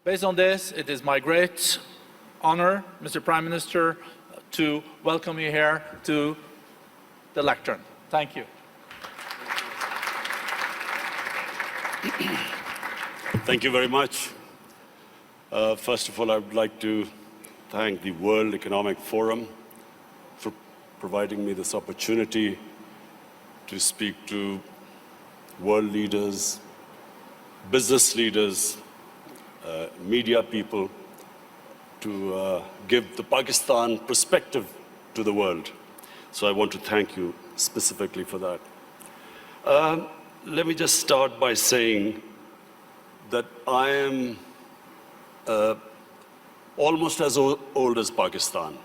Based on this, it is my great honor, Mr. Prime Minister, to welcome you here to the lectern. Thank you. Thank you very much. First of all, I would like to thank the World Economic Forum for providing me this opportunity to speak to world leaders, business leaders, media people, to give the Pakistan perspective to the world. So I want to thank you specifically for that. Let me just start by saying that I am almost as old as Pakistan.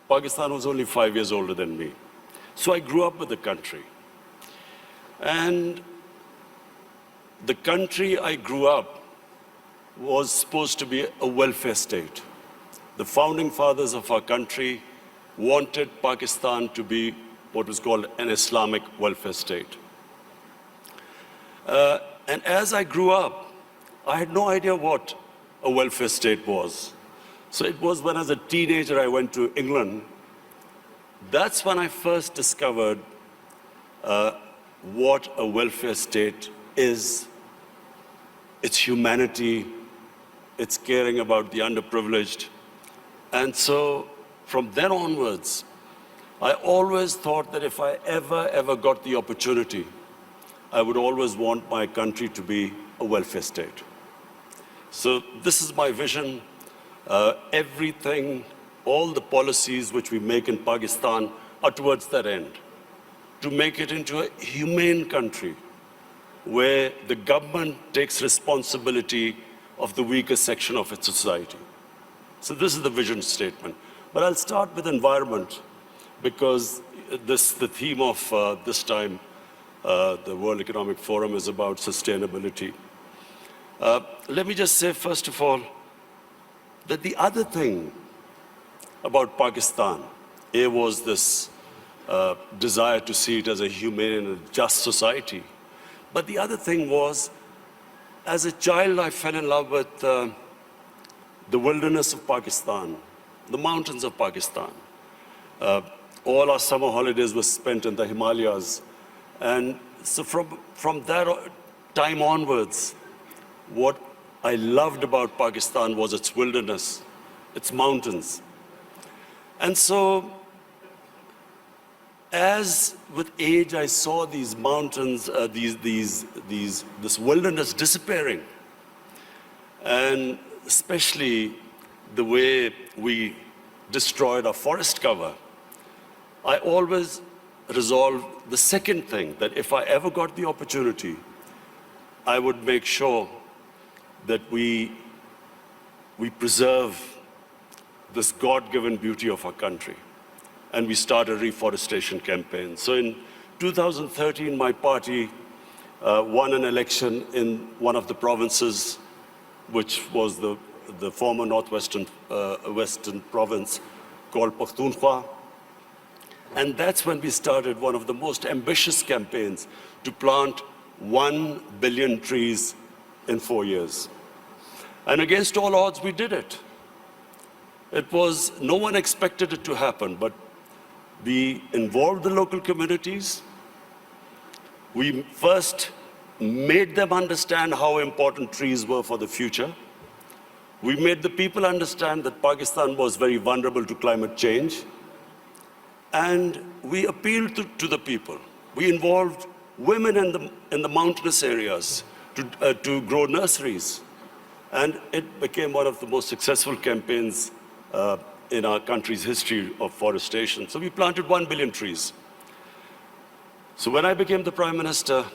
Pakistan was only 5 years older than me. So I grew up with the country. And the country I grew up was supposed to be a welfare state. The founding fathers of our country wanted Pakistan to be what was called an Islamic welfare state. And as I grew up, I had no idea what a welfare state was. So it was when as a teenager I went to England. That's when I first discovered what a welfare state is. It's humanity, it's caring about the underprivileged. And so from then onwards, I always thought that if I ever got the opportunity, I would always want my country to be a welfare state. So this is my vision. Everything, all the policies which we make in Pakistan are towards that end, to make it into a humane country where the government takes responsibility of the weaker section of its society. So this is the vision statement. But I'll start with environment, because the theme of this time, the World Economic Forum, is about sustainability. Let me just say, first of all, that the other thing about Pakistan, was this desire to see it as a humane and just society. But the other thing was, as a child, I fell in love with the wilderness of Pakistan, the mountains of Pakistan. All our summer holidays were spent in the Himalayas. And so from that time onwards, what I loved about Pakistan was its wilderness, its mountains. And so, as with age I saw these mountains, this wilderness disappearing, and especially the way we destroyed our forest cover, I always resolved the second thing, that if I ever got the opportunity, I would make sure that we preserve this God-given beauty of our country. And we started a reforestation campaign. So in 2013, my party won an election in one of the provinces, which was the former northwestern western province called Pakhtunkhwa. And that's when we started one of the most ambitious campaigns to plant 1 billion trees in 4 years. And against all odds, we did it. No one expected it to happen, but we involved the local communities. We first made them understand how important trees were for the future. We made the people understand that Pakistan was very vulnerable to climate change. And we appealed to the people. We involved women in the mountainous areas to grow nurseries. And it became one of the most successful campaigns in our country's history of forestation. So we planted 1 billion trees. So when I became the Prime Minister,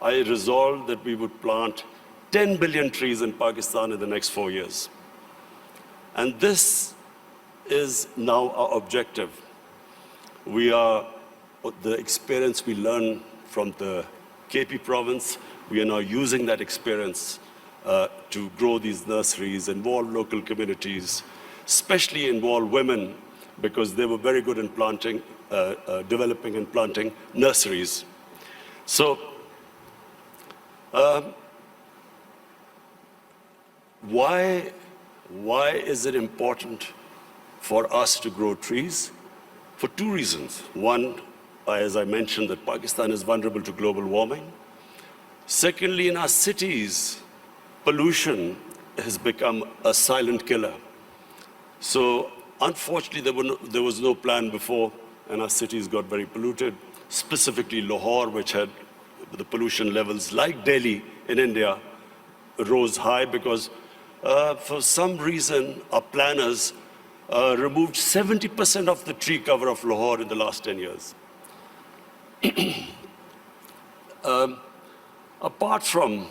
I resolved that we would plant 10 billion trees in Pakistan in the next 4 years. And this is now our objective. The experience we learned from the KP province, we are now using that experience to grow these nurseries, involve local communities, especially involve women, because they were very good in planting, developing and planting nurseries. So why is it important for us to grow trees? For two reasons. One, as I mentioned, that Pakistan is vulnerable to global warming. Secondly, in our cities, pollution has become a silent killer. So unfortunately, there was no plan before, and our cities got very polluted, specifically Lahore, which had the pollution levels like Delhi in India, rose high because for some reason, our planners removed 70% of the tree cover of Lahore in the last 10 years. Apart from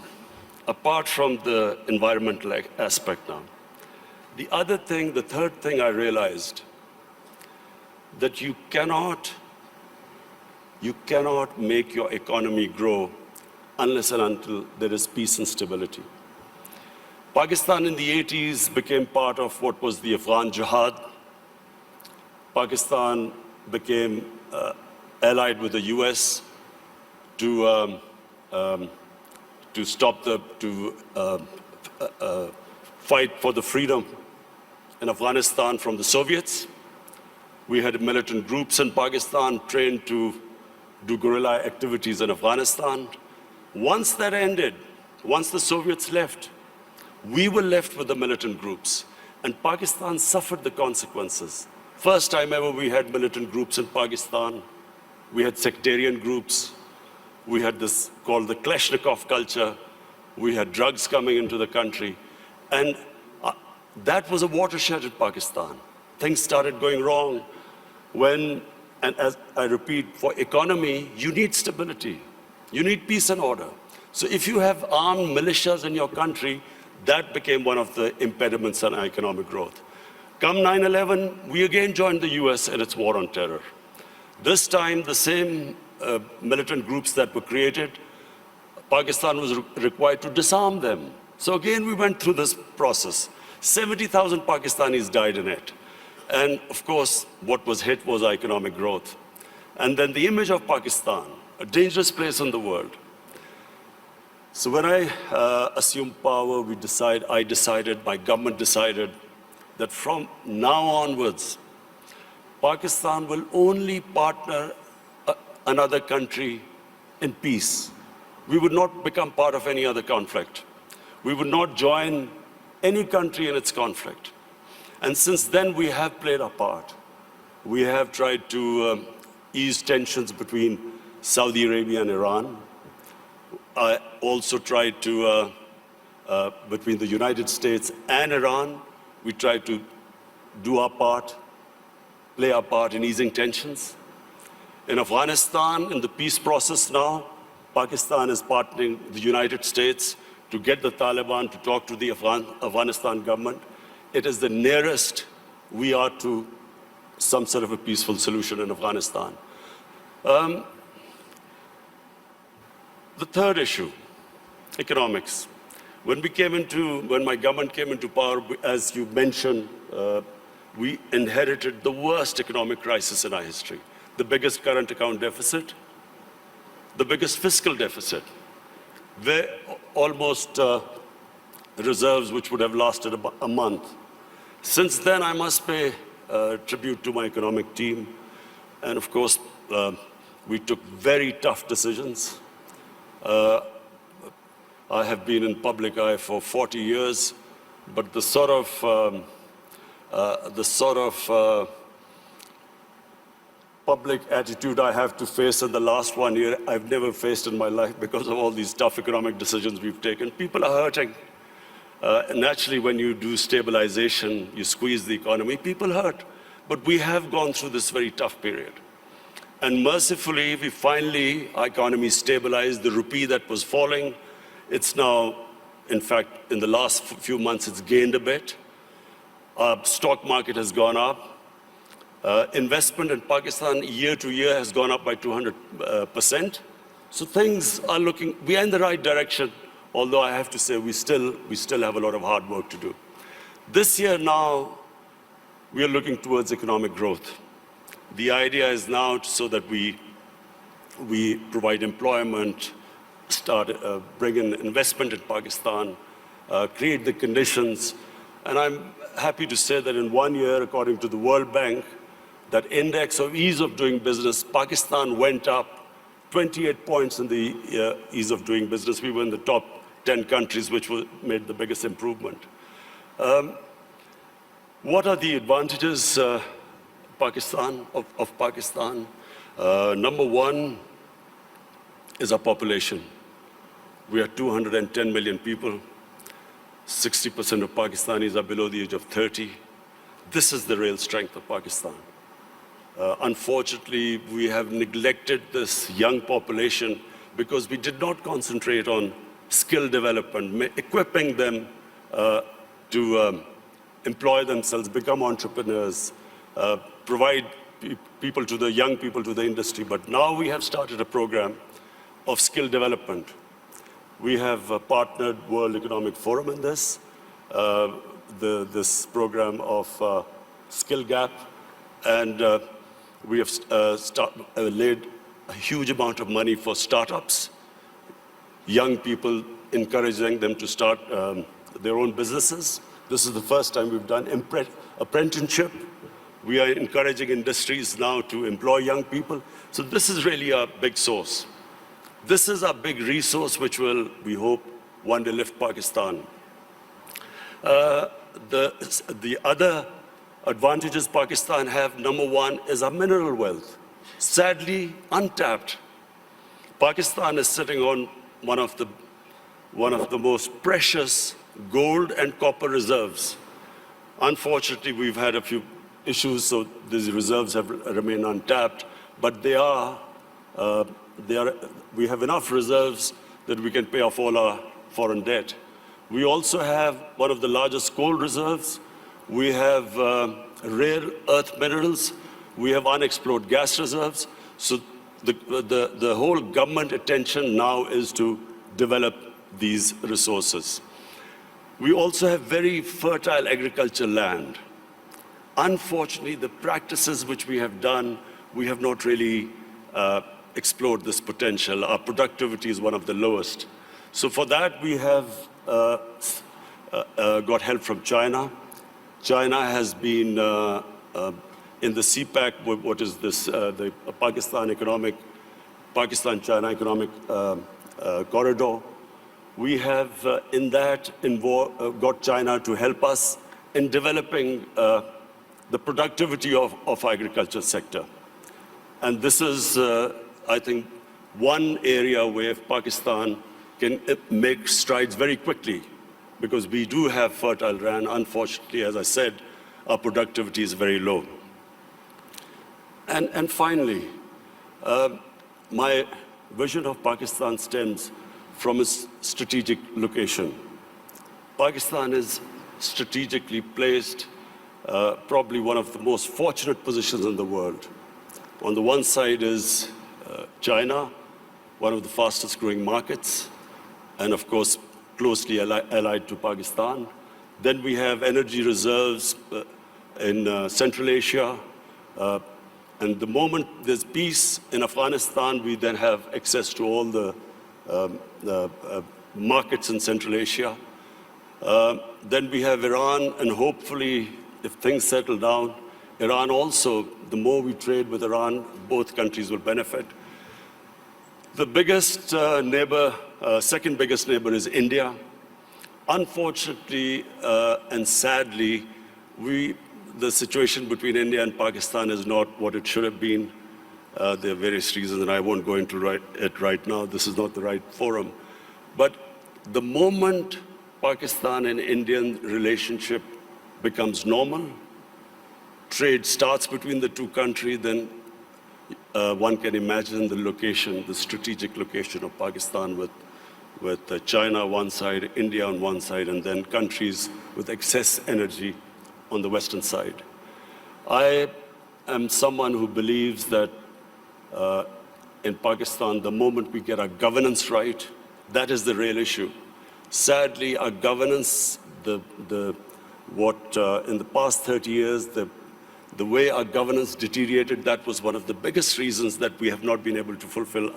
the environmental aspect now, the third thing I realized, that you cannot make your economy grow unless and until there is peace and stability. Pakistan in the 80s became part of what was the Afghan Jihad. Pakistan became allied with the US to fight for the freedom in Afghanistan from the Soviets. We had militant groups in Pakistan trained to do guerrilla activities in Afghanistan. Once that ended, once the Soviets left, we were left with the militant groups, and Pakistan suffered the consequences. First time ever we had militant groups in Pakistan. We had sectarian groups. We had this called the Kalashnikov culture. We had drugs coming into the country. And that was a watershed in Pakistan. Things started going wrong and as I repeat, for economy, you need stability. You need peace and order. So if you have armed militias in your country, that became one of the impediments on economic growth. Come 9/11, we again joined the US in its war on terror. This time, the same militant groups that were created, Pakistan was required to disarm them. So again, we went through this process. 70,000 Pakistanis died in it. And of course, what was hit was economic growth. And then the image of Pakistan, a dangerous place in the world. So when I assumed power, my government decided that from now onwards, Pakistan will only partner another country in peace. We would not become part of any other conflict. We would not join any country in its conflict. And since then, we have played our part. We have tried to ease tensions between Saudi Arabia and Iran. I also tried to, between the United States and Iran, we tried to do our part, play our part in easing tensions. In Afghanistan, in the peace process now, Pakistan is partnering with the United States to get the Taliban to talk to the Afghanistan government. It is the nearest we are to some sort of a peaceful solution in Afghanistan. The third issue, economics. When my government came into power, as you mentioned, we inherited the worst economic crisis in our history. The biggest current account deficit, the biggest fiscal deficit, where almost reserves which would have lasted about a month. Since then, I must pay tribute to my economic team. And of course, we took very tough decisions. I have been in public eye for 40 years, but the sort of public attitude I have to face in the last 1 year, I've never faced in my life because of all these tough economic decisions we've taken. People are hurting. Naturally, when you do stabilization, you squeeze the economy, people hurt. But we have gone through this very tough period. And mercifully, our economy stabilized. The rupee that was falling, it's now, in fact, in the last few months, it's gained a bit. Our stock market has gone up. Investment in Pakistan year to year has gone up by 200%. So things are we are in the right direction, although I have to say we still have a lot of hard work to do. This year now, we are looking towards economic growth. The idea is now so that we provide employment, bring in investment in Pakistan, create the conditions. And I'm happy to say that in 1 year, according to the World Bank, that index of ease of doing business, Pakistan went up 28 points in the ease of doing business. We were in the top 10 countries which made the biggest improvement. What are the advantages of Pakistan? Number one is our population. We are 210 million people. 60% of Pakistanis are below the age of 30. This is the real strength of Pakistan. Unfortunately, we have neglected this young population because we did not concentrate on skill development, equipping them to employ themselves, become entrepreneurs, provide young people to the industry. But now we have started a program of skill development. We have partnered World Economic Forum in this, this program of Skill Gap, and we have laid a huge amount of money for startups, young people, encouraging them to start their own businesses. This is the first time we've done apprenticeship. We are encouraging industries now to employ young people. So this is really a big source. This is a big resource which will, we hope, one day lift Pakistan. The other advantages Pakistan have, number one, is our mineral wealth. Sadly, untapped. Pakistan is sitting on one of the most precious gold and copper reserves. Unfortunately, we've had a few issues, so these reserves have remained untapped, but we have enough reserves that we can pay off all our foreign debt. We also have one of the largest coal reserves. We have rare earth minerals. We have unexplored gas reserves. So the whole government attention now is to develop these resources. We also have very fertile agricultural land. Unfortunately, the practices which we have done, we have not really explored this potential. Our productivity is one of the lowest. So for that, we have got help from China. China has been in the CPEC, what is this, the Pakistan-China economic corridor. We have in that got China to help us in developing the productivity of agriculture sector. And this is, I think, one area where Pakistan can make strides very quickly, because we do have fertile land. Unfortunately, as I said, our productivity is very low. And finally, my vision of Pakistan stems from its strategic location. Pakistan is strategically placed, probably one of the most fortunate positions in the world. On the one side is China, one of the fastest growing markets, and of course, closely allied to Pakistan. Then we have energy reserves in Central Asia. And the moment there's peace in Afghanistan, we then have access to all the markets in Central Asia. Then we have Iran, and hopefully, if things settle down, Iran also, the more we trade with Iran, both countries will benefit. The biggest neighbor, second biggest neighbor is India. Unfortunately and sadly, the situation between India and Pakistan is not what it should have been. There are various reasons, and I won't go into it right now. This is not the right forum. But the moment Pakistan and Indian relationship becomes normal, trade starts between the two countries, then one can imagine the location, the strategic location of Pakistan with China on one side, India on one side, and then countries with excess energy on the western side. I am someone who believes that in Pakistan, the moment we get our governance right, that is the real issue. Sadly, our governance, in the past 30 years, the way our governance deteriorated, that was one of the biggest reasons that we have not been able to fulfill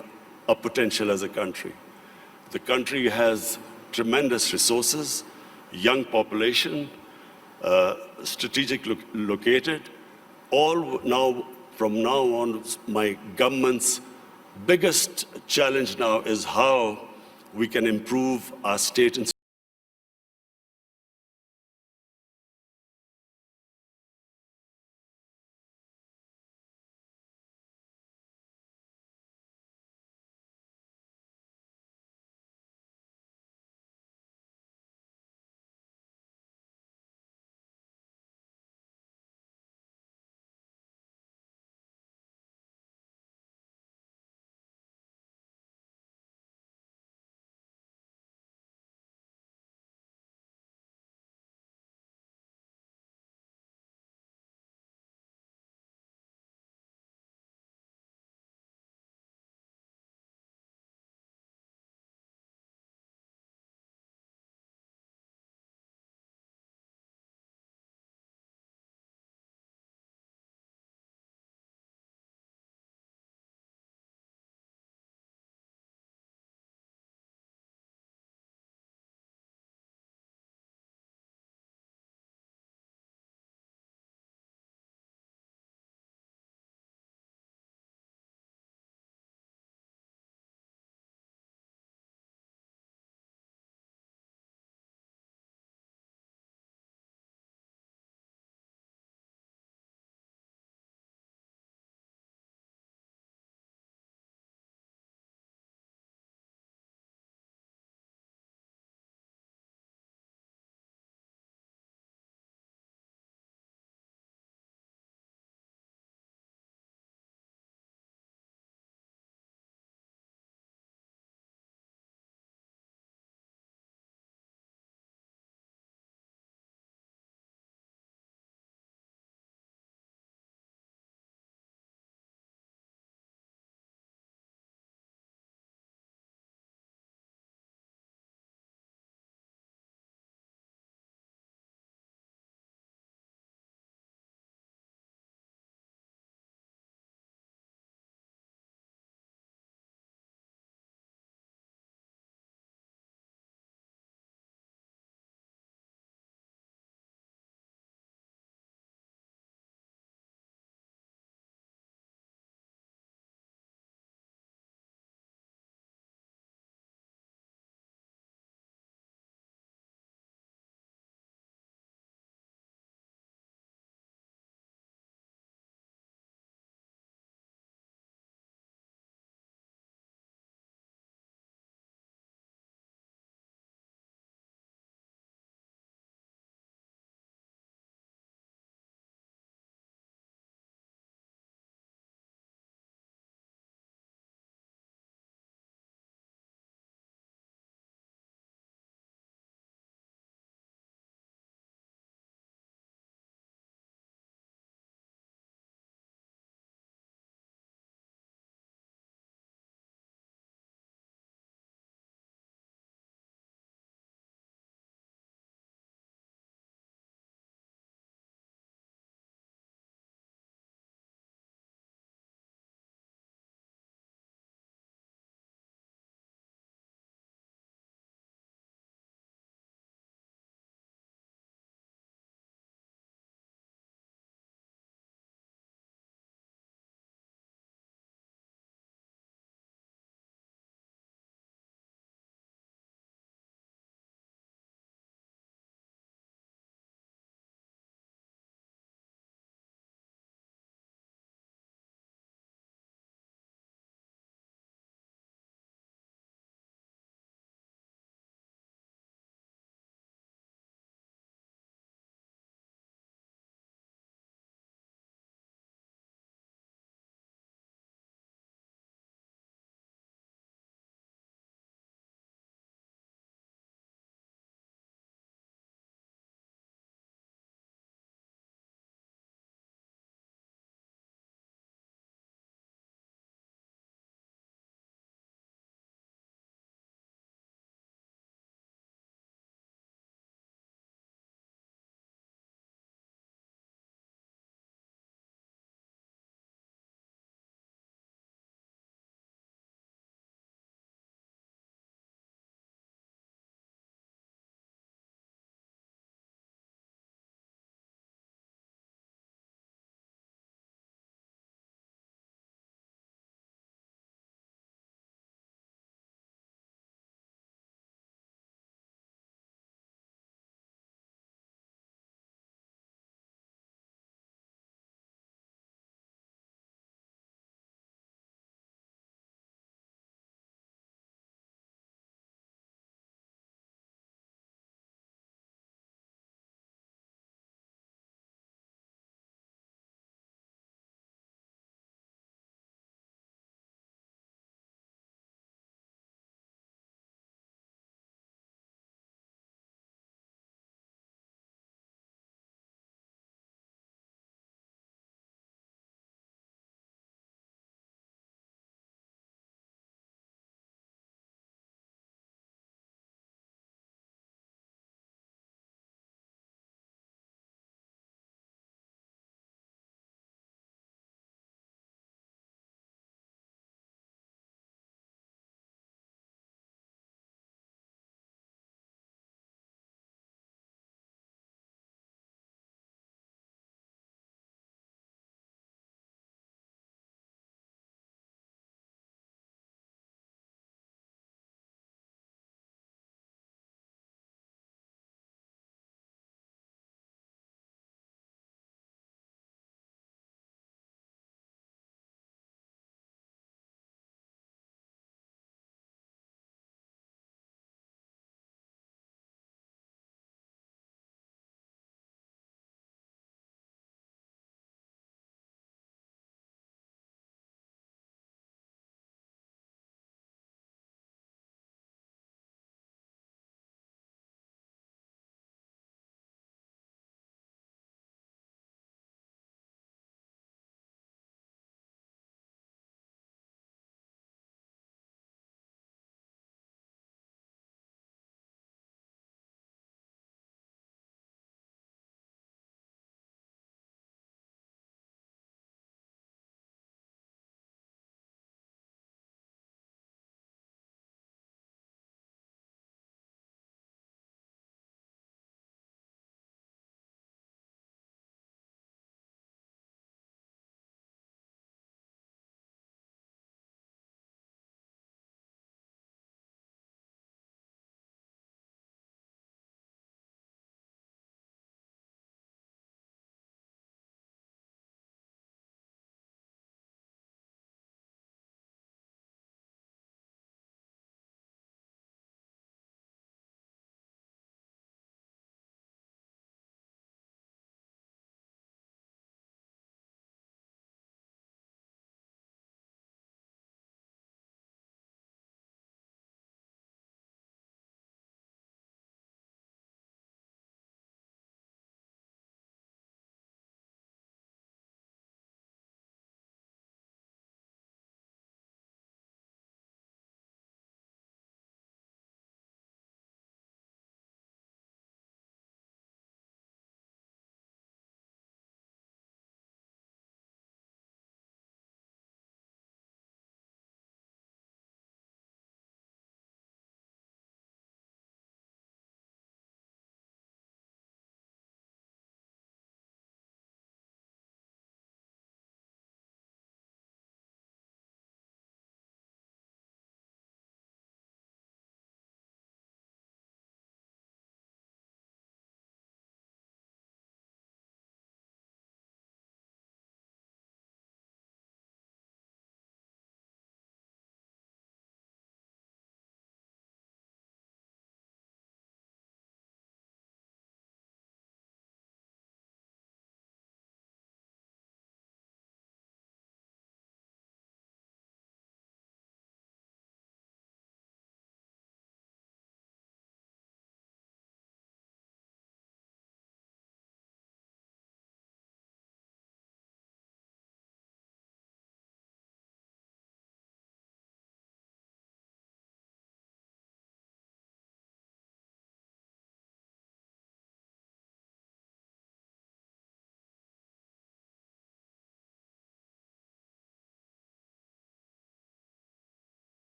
our potential as a country. The country has tremendous resources, young population, strategic located. All now, from now on, my government's biggest challenge now is how we can improve our state and